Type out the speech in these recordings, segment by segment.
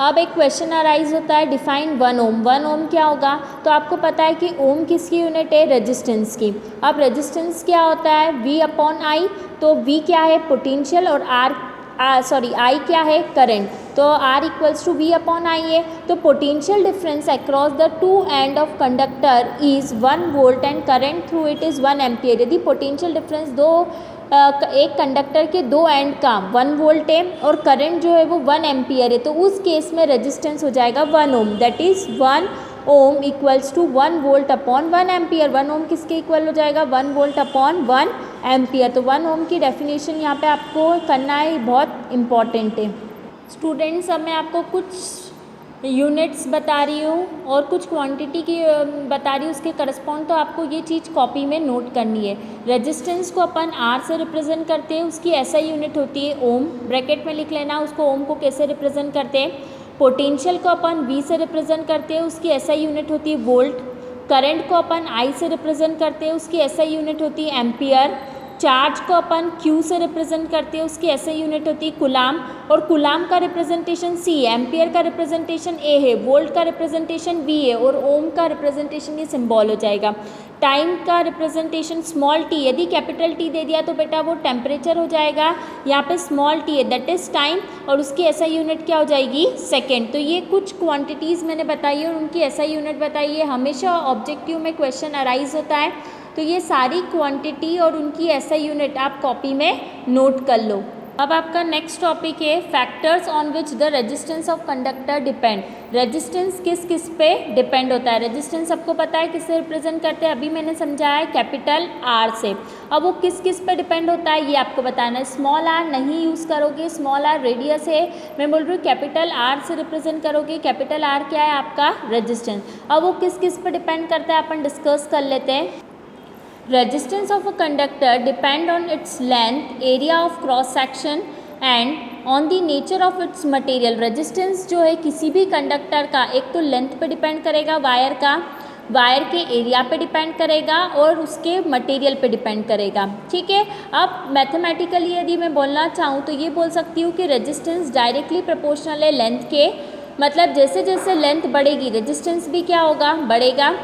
अब एक question arise होता है, डिफाइन 1 ओम। 1 ओम क्या होगा? तो आपको पता है कि ओम किसकी यूनिट है? रेजिस्टेंस की। अब रेजिस्टेंस क्या होता है? V अपॉन आई। तो V क्या है? पोटेंशियल, और I क्या है? करंट। तो R equals to V upon I है। तो potential difference across the two end of conductor is 1 volt and current through it is 1 ampere. यदि पोटेंशियल डिफरेंस एक कंडक्टर के दो एंड का 1 वोल्ट है और करंट जो है वो 1 एम्पियर है, तो उस केस में रेजिस्टेंस हो जाएगा 1 ohm. That is 1 ohm equals to 1 volt upon 1 ampere. 1 ohm किसके इक्वल हो जाएगा? 1 वोल्ट अपॉन 1 एम्पियर। तो 1 ओम की डेफिनेशन यहाँ पे आपको करना है, बहुत इंपॉर्टेंट है। स्टूडेंट्स, अब मैं आपको कुछ यूनिट्स बता रही हूँ और कुछ क्वांटिटी की बता रही हूँ, उसके करस्पॉन्ड तो आपको ये चीज़ कॉपी में नोट करनी है। रेजिस्टेंस को अपन R से रिप्रेजेंट करते हैं, उसकी SI यूनिट होती है ओम। ब्रैकेट में लिख लेना उसको, ओम को कैसे रिप्रेजेंट करते हैं। पोटेंशियल को अपन V से रिप्रेजेंट करते हैं, उसकी SI यूनिट होती है वोल्ट। करंट को अपन I से रिप्रेजेंट करते हैं, उसकी SI यूनिट होती है एम्पियर। चार्ज को अपन Q से रिप्रेजेंट करते हैं, उसकी SI यूनिट होती है कुलाम। और कुलाम का रिप्रेजेंटेशन C है, एम्पियर का रिप्रेजेंटेशन A है, वोल्ट का रिप्रेजेंटेशन V है, और ओम का रिप्रेजेंटेशन ये सिंबल हो जाएगा। टाइम का रिप्रेजेंटेशन स्मॉल t, यदि कैपिटल T दे दिया तो बेटा वो टेम्परेचर हो जाएगा, यहाँ पे स्मॉल t है दैट इज़ टाइम, और उसकी SI यूनिट क्या हो जाएगी? सेकेंड। तो ये कुछ क्वांटिटीज़ मैंने बताई है और उनकी SI यूनिट बताई है। हमेशा ऑब्जेक्टिव में क्वेश्चन अराइज होता है, तो ये सारी क्वांटिटी और उनकी SI यूनिट आप कॉपी में नोट कर लो। अब आपका नेक्स्ट टॉपिक है factors on which the resistance of conductor depend. Resistance किस किस पे डिपेंड होता है? रेजिस्टेंस सबको पता है किससे रिप्रेजेंट करते हैं, अभी मैंने समझाया है कैपिटल R से। अब वो किस किस पे डिपेंड होता है ये आपको बताना है। स्मॉल r नहीं यूज़ करोगे, स्मॉल r रेडियस है, मैं बोल रही हूँ कैपिटल R से रिप्रेजेंट करोगे। कैपिटल R क्या है? आपका रेजिस्टेंस। अब वो किस किस पे डिपेंड करता है अपन डिस्कस कर लेते हैं। Resistance of a conductor depend on its length, area of cross section and on the nature of its material। Resistance जो है किसी भी कंडक्टर का, एक तो लेंथ पे डिपेंड करेगा वायर का, वायर के एरिया पे डिपेंड करेगा, और उसके मटेरियल पे डिपेंड करेगा। ठीक है। अब मैथमेटिकली यदि मैं बोलना चाहूँ तो ये बोल सकती हूँ कि रेजिस्टेंस डायरेक्टली प्रोपोर्शनल है लेंथ के, मतलब जैसे जैसे लेंथ बढ़ेगी रेजिस्टेंस भी क्या होगा? बढ़ेगा।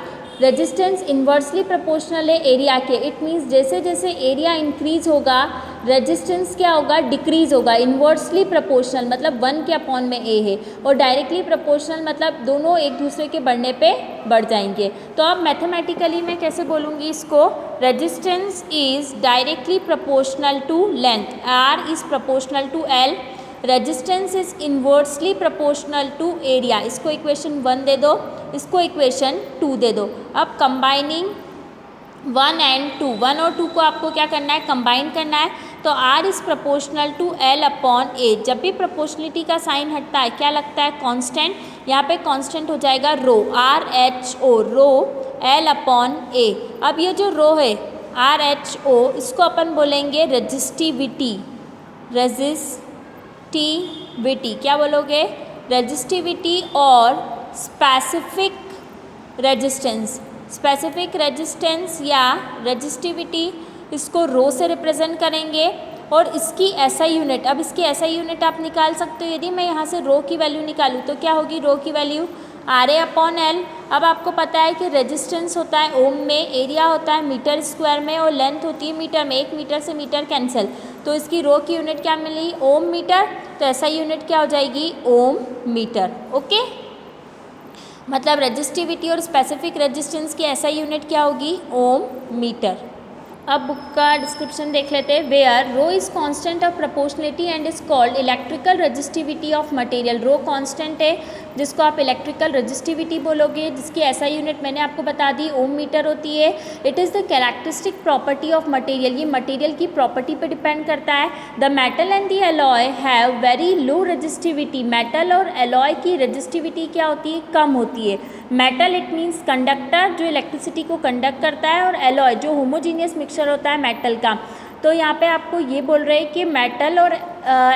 रेजिस्टेंस इन्वर्सली प्रोपोर्शनल है एरिया के, इट मीन्स जैसे जैसे एरिया इंक्रीज होगा रेजिस्टेंस क्या होगा? डिक्रीज होगा। इन्वर्सली प्रोपोर्शनल मतलब 1 के अपॉन में A है, और डायरेक्टली प्रोपोर्शनल मतलब दोनों एक दूसरे के बढ़ने पे बढ़ जाएंगे। तो अब मैथमेटिकली मैं कैसे बोलूँगी इसको? Resistance is directly proportional to length, R is proportional to L, resistance is inversely proportional to area. इसको इक्वेशन 1 दे दो, इसको इक्वेशन 2 दे दो। अब कंबाइनिंग 1 एंड 2, 1 और 2 को आपको क्या करना है? कंबाइन करना है। तो R is proportional to L upon A। जब भी प्रोपोर्शनलिटी का साइन हटता है क्या लगता है? कांस्टेंट। यहाँ पे कांस्टेंट हो जाएगा rho, RHO, rho L upon A। अब ये जो रो है RHO, इसको अपन बोलेंगे रेजिस्टिविटी। रेजिस्टिविटी क्या बोलोगे? रेजिस्टिविटी और स्पेसिफिक रेजिस्टेंस। स्पेसिफिक रेजिस्टेंस या रेजिस्टिविटी, इसको रो से रिप्रेजेंट करेंगे, और इसकी SI यूनिट, अब इसकी SI यूनिट आप निकाल सकते हो। यदि मैं यहाँ से रो की वैल्यू निकालूँ तो क्या होगी? रो की वैल्यू RA अपॉन L। अब आपको पता है कि रेजिस्टेंस होता है ओम में, एरिया होता है मीटर स्क्वायर में, और लेंथ होती है मीटर में। 1 मीटर से मीटर कैंसिल, तो इसकी रो की यूनिट क्या मिली? Ohm metre. तो SI यूनिट क्या हो जाएगी? Ohm metre. ओके, मतलब रेजिस्टिविटी और स्पेसिफिक रेजिस्टेंस की SI यूनिट क्या होगी? Ohm metre. अब बुक का डिस्क्रिप्शन देख लेते हैं। Where rho is constant of proportionality and is called electrical resistivity of material. Rho constant है जिसको आप इलेक्ट्रिकल रेजिस्टिविटी बोलोगे, जिसकी SI यूनिट मैंने आपको बता दी ओम मीटर होती है। It is the characteristic property of material, ये मटेरियल की प्रॉपर्टी पे डिपेंड करता है। The metal and the alloy have very low resistivity. Metal और एलॉय की रेजिस्टिविटी क्या होती है? कम होती है। मेटल इट मीन्स कंडक्टर जो इलेक्ट्रिसिटी को कंडक्ट करता है, और एलॉय जो होमोजीनियस मिक्सचर होता है मेटल का। तो यहाँ पे आपको ये बोल रहे हैं कि मेटल और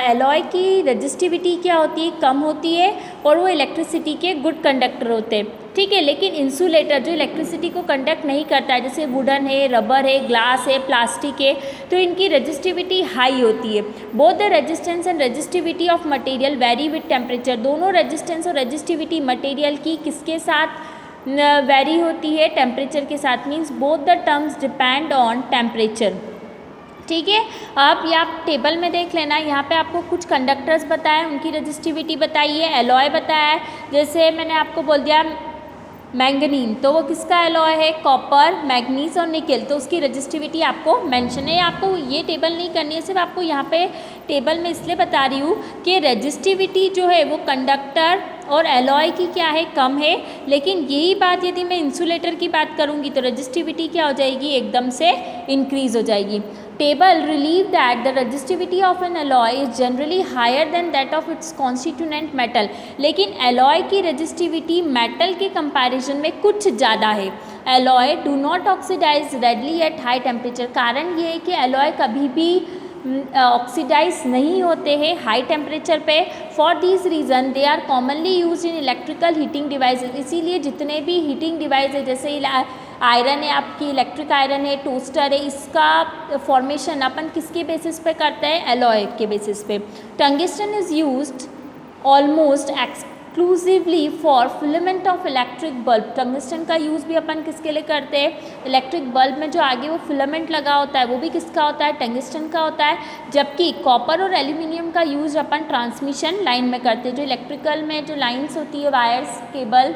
एलॉय की रेजिस्टिविटी क्या होती है? कम होती है, और वो इलेक्ट्रिसिटी के गुड कंडक्टर होते हैं। ठीक है। लेकिन इंसुलेटर जो इलेक्ट्रिसिटी को कंडक्ट नहीं करता है, जैसे वुडन है, रबर है, ग्लास है, प्लास्टिक है, तो इनकी रजिस्टिविटी हाई होती है। Both the resistance and resistivity of material very with temperature, दोनों रेजिस्टेंस और रजिस्टिविटी मटेरियल की किसके साथ वेरी होती है? टेम्परेचर के साथ। Means both the terms depend on temperature. ठीक है। अब ये आप टेबल में देख लेना, यहाँ पे आपको कुछ कंडक्टर्स बताए, उनकी रजिस्टिविटी बताई है, एलॉय बताया है। जैसे मैंने आपको बोल दिया मैंगनीन, तो वो किसका एलॉय है? कॉपर, मैग्नीज और निकेल, तो उसकी रजिस्टिविटी आपको मेंशन है। आपको ये टेबल नहीं करनी है, सिर्फ आपको यहाँ पे टेबल में इसलिए बता रही हूँ कि रजिस्टिविटी जो है वो कंडक्टर और एलॉय की क्या है? कम है। लेकिन यही बात यदि मैं इंसुलेटर की बात करूँगी तो रजिस्टिविटी क्या हो जाएगी? एकदम से इंक्रीज हो जाएगी। Table reveal that the resistivity of an alloy is generally higher than that of its constituent metal, लेकिन एलॉय की रजिस्टिविटी मेटल के कंपैरिजन में कुछ ज़्यादा है। Alloy do not oxidise readily at high temperature, कारण ये है कि एलॉय कभी भी ऑक्सीडाइज नहीं होते हैं हाई टेम्परेचर पे। For this reason they are commonly use in electrical heating devices, इसीलिए जितने भी हीटिंग डिवाइस है, जैसे आयरन है आपकी, इलेक्ट्रिक आयरन है, टोस्टर है, इसका फॉर्मेशन अपन किसके बेसिस पे करते हैं? एलॉय के बेसिस पे। Tungsten is used almost exclusively for filament of electric bulb, tungsten का यूज़ भी अपन किसके लिए करते हैं? इलेक्ट्रिक बल्ब में जो आगे वो फिलामेंट लगा होता है वो भी किसका होता है? टंगस्टन का होता है। जबकि कॉपर और एल्यूमिनियम का यूज़ अपन ट्रांसमिशन लाइन में करते हैं, जो इलेक्ट्रिकल में जो लाइन्स होती है, वायर्स, केबल,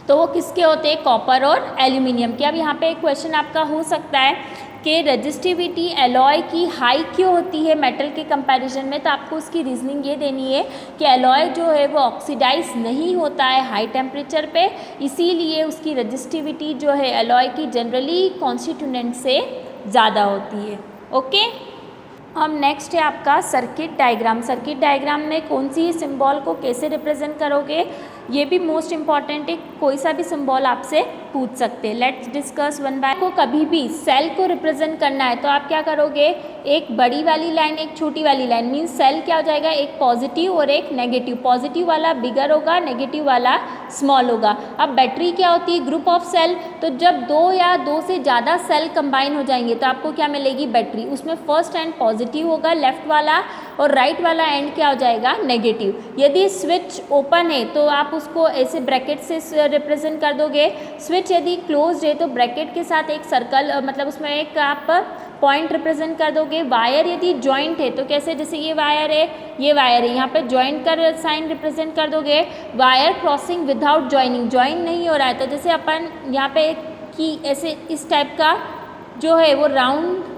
तो वो किसके होते हैं? कॉपर और एल्यूमिनियम के। अब यहाँ पे एक क्वेश्चन आपका हो सकता है कि रजिस्टिविटी एलॉय की हाई क्यों होती है मेटल के कंपैरिजन में, तो आपको उसकी रीजनिंग ये देनी है कि एलॉय जो है वो ऑक्सीडाइज नहीं होता है हाई टेम्परेचर पे, इसीलिए उसकी रजिस्टिविटी जो है एलॉय की जनरली कॉन्स्टिट्यूएंट से ज़्यादा होती है। ओके। अब नेक्स्ट है आपका सर्किट डायग्राम। सर्किट डायग्राम में कौन सी सिंबल को कैसे रिप्रेजेंट करोगे, ये भी मोस्ट इंपॉर्टेंट है, कोई सा भी सिंबल आपसे पूछ सकते हैं। Let's discuss one by. को कभी भी सेल को रिप्रेजेंट करना है तो आप क्या करोगे? एक बड़ी वाली लाइन, एक छोटी वाली लाइन, मीन्स सेल क्या हो जाएगा? एक पॉजिटिव और एक नेगेटिव, पॉजिटिव वाला बिगर होगा, नेगेटिव वाला स्मॉल होगा। अब बैटरी क्या होती है? ग्रुप ऑफ सेल, तो जब दो या दो से ज़्यादा सेल कंबाइन हो जाएंगे तो आपको क्या मिलेगी? बैटरी। उसमें फर्स्ट एंड पॉजिटिव होगा लेफ्ट वाला, और राइट वाला एंड क्या हो जाएगा? नेगेटिव। यदि स्विच ओपन है तो आप उसको ऐसे ब्रैकेट से रिप्रेजेंट कर दोगे। स्विच यदि क्लोज्ड है तो ब्रैकेट के साथ एक सर्कल, मतलब उसमें एक आप पॉइंट रिप्रेजेंट कर दोगे। वायर यदि जॉइंट है तो कैसे? जैसे ये वायर है, ये वायर है, यहाँ पे जॉइंट कर साइन रिप्रेजेंट कर दोगे। Wire crossing without joining, join नहीं हो रहा है तो जैसे अपन यहाँ पे की ऐसे इस टाइप का जो है वो राउंड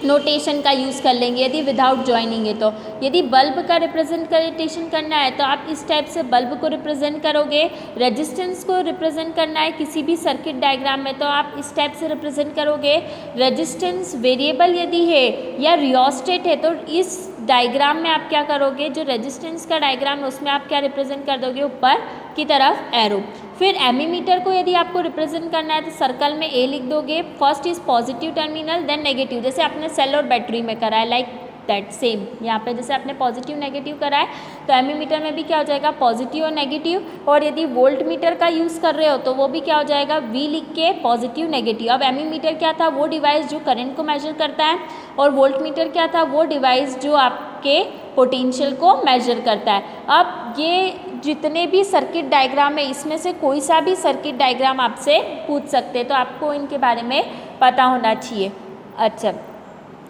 नोटेशन का यूज़ कर लेंगे यदि विदाउट जॉइनिंग है तो। यदि बल्ब का रिप्रेजेंटेशन करना है तो आप इस टाइप से बल्ब को रिप्रेजेंट करोगे। रेजिस्टेंस को रिप्रेजेंट करना है किसी भी सर्किट डायग्राम में तो आप इस टाइप से रिप्रेजेंट करोगे। रेजिस्टेंस वेरिएबल यदि है या रियोस्टेट है तो इस डायग्राम में आप क्या करोगे? जो रेजिस्टेंस का डायग्राम है उसमें आप क्या रिप्रेजेंट कर दोगे? ऊपर की तरफ एरो। फिर एमीमीटर को यदि आपको रिप्रेजेंट करना है तो सर्कल में ए लिख दोगे। First is positive terminal then negative, जैसे आपने सेल और बैटरी में करा है, लाइक दैट सेम यहाँ पे जैसे आपने पॉजिटिव नेगेटिव करा है तो एमीमीटर में भी क्या हो जाएगा? पॉजिटिव और नेगेटिव। और यदि वोल्ट मीटर का यूज़ कर रहे हो तो वो भी क्या हो जाएगा? वी लिख के पॉजिटिव नेगेटिव। अब एमीमीटर क्या था? वो डिवाइस जो करंट को मेजर करता है, और वोल्ट मीटर क्या था? वो डिवाइस जो आपके पोटेंशियल को मेजर करता है। अब ये जितने भी सर्किट डायग्राम है इसमें से कोई सा भी सर्किट डायग्राम आपसे पूछ सकते हैं, तो आपको इनके बारे में पता होना चाहिए। अच्छा,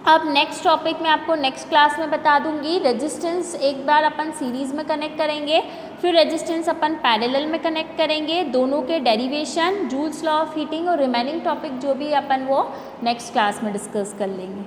अब नेक्स्ट टॉपिक में आपको नेक्स्ट क्लास में बता दूंगी। रेजिस्टेंस एक बार अपन सीरीज़ में कनेक्ट करेंगे, फिर रेजिस्टेंस अपन पैरेलल में कनेक्ट करेंगे, दोनों के derivation, joules law of heating और रिमेनिंग टॉपिक जो भी अपन वो नेक्स्ट क्लास में डिस्कस कर लेंगे।